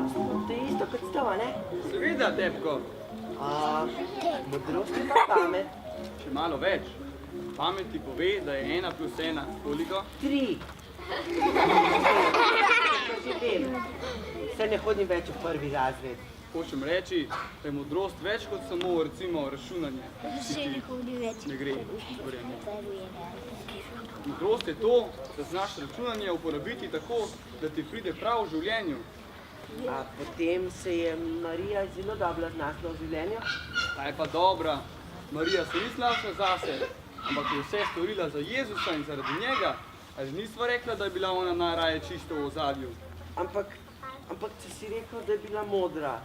To je isto kot stava, ne? Seveda, Tepko. Modrost je pa pamet. Še malo več. Pamet ti pove, da je 1 plus 1 koliko? 3. Že vem. Saj ne hodim več v prvi razred. Hočem reči, da je modrost več kot samo, recimo, računanje. Ne gre, verjemi. Modrost je to, da znaš računanje uporabiti tako, da ti pride prav v življenju. A potem se je Marija zelo dobro znašla v življenju? Ta je pa dobra. Marija se ni slabša zase, ampak je vse storila za Jezusa in zaradi njega. Ali nisva rekla, da je bila ona najraje čisto v ozadju? Ampak si rekel, da je bila modra.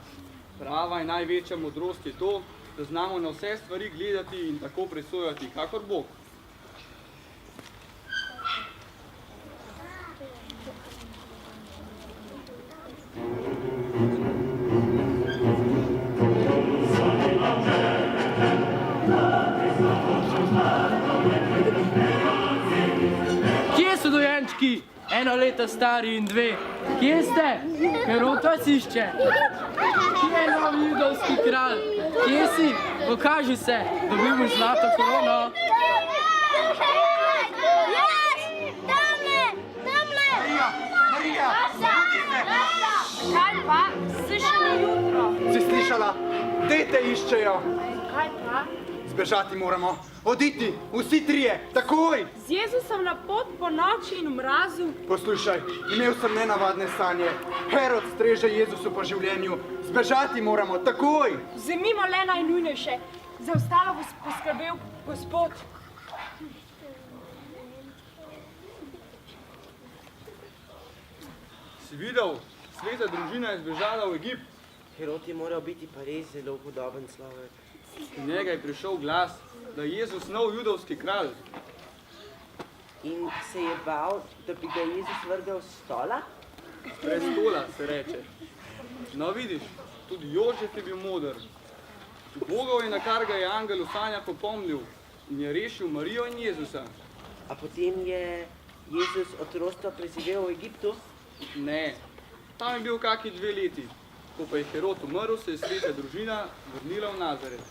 Prava in največja modrost je to, da znamo na vse stvari gledati in tako presojati, kakor Bog. Kje so dojenčki? 1 leto stari in 2. Kje ste? Herod vas išče. Kje je novi judovski kralj? Kje si? Pokaži se, dobil boš zlato krono. Marija! Kaj pa? Si še na jutro. Si slišala? Dete iščejo. Kaj pa? Zbežati moramo. Oditi, vsi trije, takoj! Z Jezusom na pot po noči in v mrazu. Poslušaj, imel sem nenavadne sanje. Herod streže Jezusu po življenju. Zbežati moramo, takoj! Vzemimo le najnujnejše. Za ostalo bo poskrbel Gospod. Si videl? Sveta družina je zbežala v Egipt. Herod je moral biti pa res zelo hudoben človek. In njega je prišel glas, da je Jezus nov judovski kralj. In se je bal, da bi ga Jezus vrgel s stola? Z prestola, se reče. No vidiš, tudi Jožef je bil moder. Bogal je, na kar ga je angel v sanjah opomnil in je rešil Marijo in Jezusa. A potem je Jezus otroštvo preživel v Egiptu? Ne, tam je bil kaki 2 leti. Ko pa je Herod umrl, se je sveta družina vrnila v Nazaret.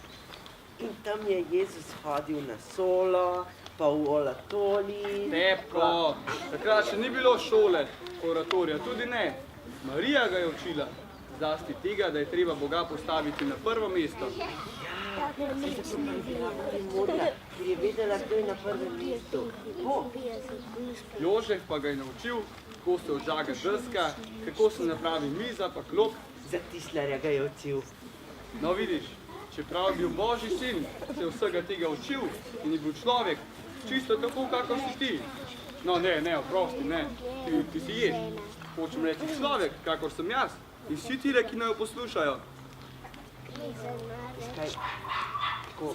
In tam je Jezus hodil na solo, pa v oratorij. Tepko, takrat še ni bilo šole, oratorija, tudi ne. Marija ga je učila, zlasti tega, da je treba Boga postaviti na prvo mesto. Ker je vedela, kdo je na prvem mestu. Jožef pa ga je naučil, kako se odžaga deska, kako se napravi miza pa klop. Za tislarja ga je učil. No vidiš, čeprav je bil Božji sin, se je vsega tega učil in je bil človek, čisto tako, kakor si ti. No ne, oprosti, ne, ti si ješ. Hočem reči človek, kakor sem jaz. In vsi tile, ki naj jo poslušajo. Kaj, tako,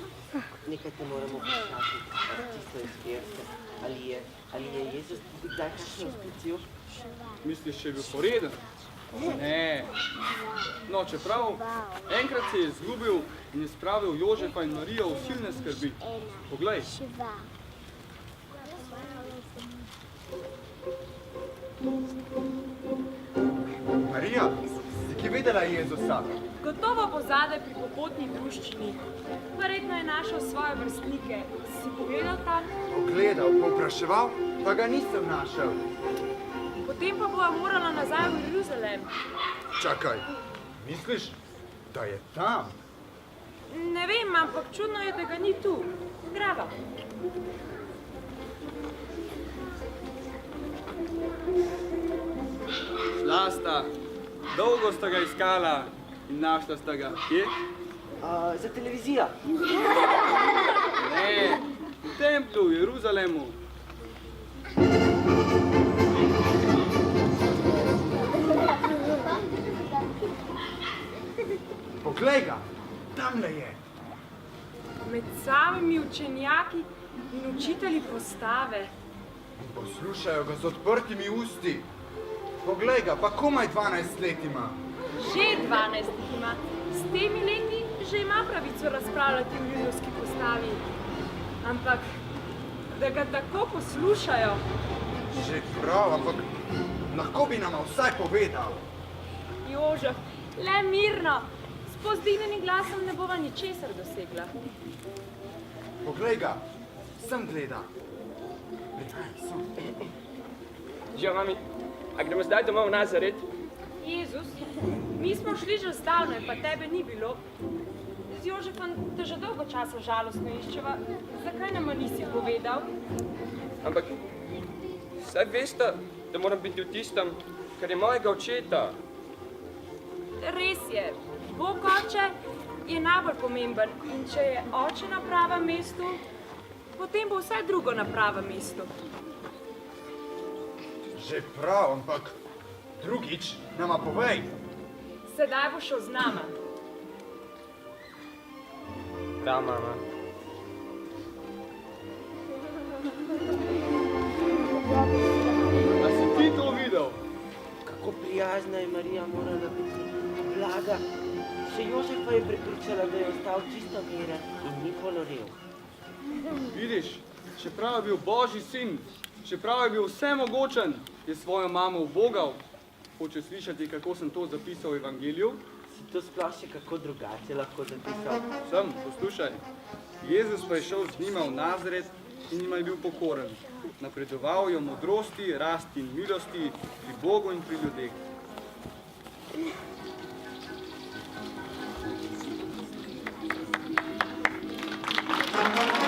nekaj te moramo vprašati, čisto iz verske. Ali je Jezus tudi kdaj kakšno spicil? Misliš, če je bil poreden? Ne. No, čeprav enkrat se je izgubil in je spravil Jožefa in Marijo v silne skrbi. Poglej. Marija, si ki videla Jezusa? Gotovo bo zadaj pri popotni druščini. Verjetno je našel svoje vrstnike. Si pogledal tam? Pogledal, povpraševal, pa ga nisem našel. Potem pa bova morala nazaj v Jeruzalem. Čakaj, misliš, da je tam? Ne vem, ampak čudno je, da ga ni tu. Grava. Šla sta, dolgo sta ga iskala in našla sta ga. Kje? Za televizijo. Ne, v templu v Jeruzalemu. Poglej ga, tamle je. Med samimi učenjaki in učitelji postave. Poslušajo ga z odprtimi usti. Poglej ga, pa komaj 12 let ima. Že 12 ima. S temi leti že ima pravico razpravljati v judovski postavi. Ampak, da ga tako poslušajo. Že prav, ampak lahko bi nama vsaj povedal. Jožef, le mirno. S pozdinenim glasom ne bova ničesar dosegla. Poglej ga, sem gleda. Prihaj, sem. Že, mami, a gremo zdaj domov v Nazaret? Jezus, mi smo šli že zdavnaj, pa tebe ni bilo. Z Jožefom te že dolgo časa žalostno iščeva. Zakaj nama nisi povedal? Ampak, saj veste, da moram biti v tistem, kar je mojega očeta. Res je, Bog oče je najbolj pomemben in če je oče na pravem mestu, potem bo vse drugo na pravem mestu. Že prav, ampak drugič nama povej. Sedaj bo šel z nama. Da, mama. A si ti to videl? Kako prijazna je Marija morala biti, blaga. Še Jožefa je prepričala, da je ostal čisto miren in ni ponorel. Vidiš, čeprav je bil Božji sin, čeprav je bil vsemogočen, je svojo mamo ubogal. Hoče slišati, kako sem to zapisal v Evangeliju? Si to sploh še kako drugače lahko zapisal? Sem, poslušaj. Jezus pa je šel z njima v Nazaret in njima je bil pokoren. Napredoval je v modrosti, rasti in milosti pri Bogu in pri ljudeh. Thank you.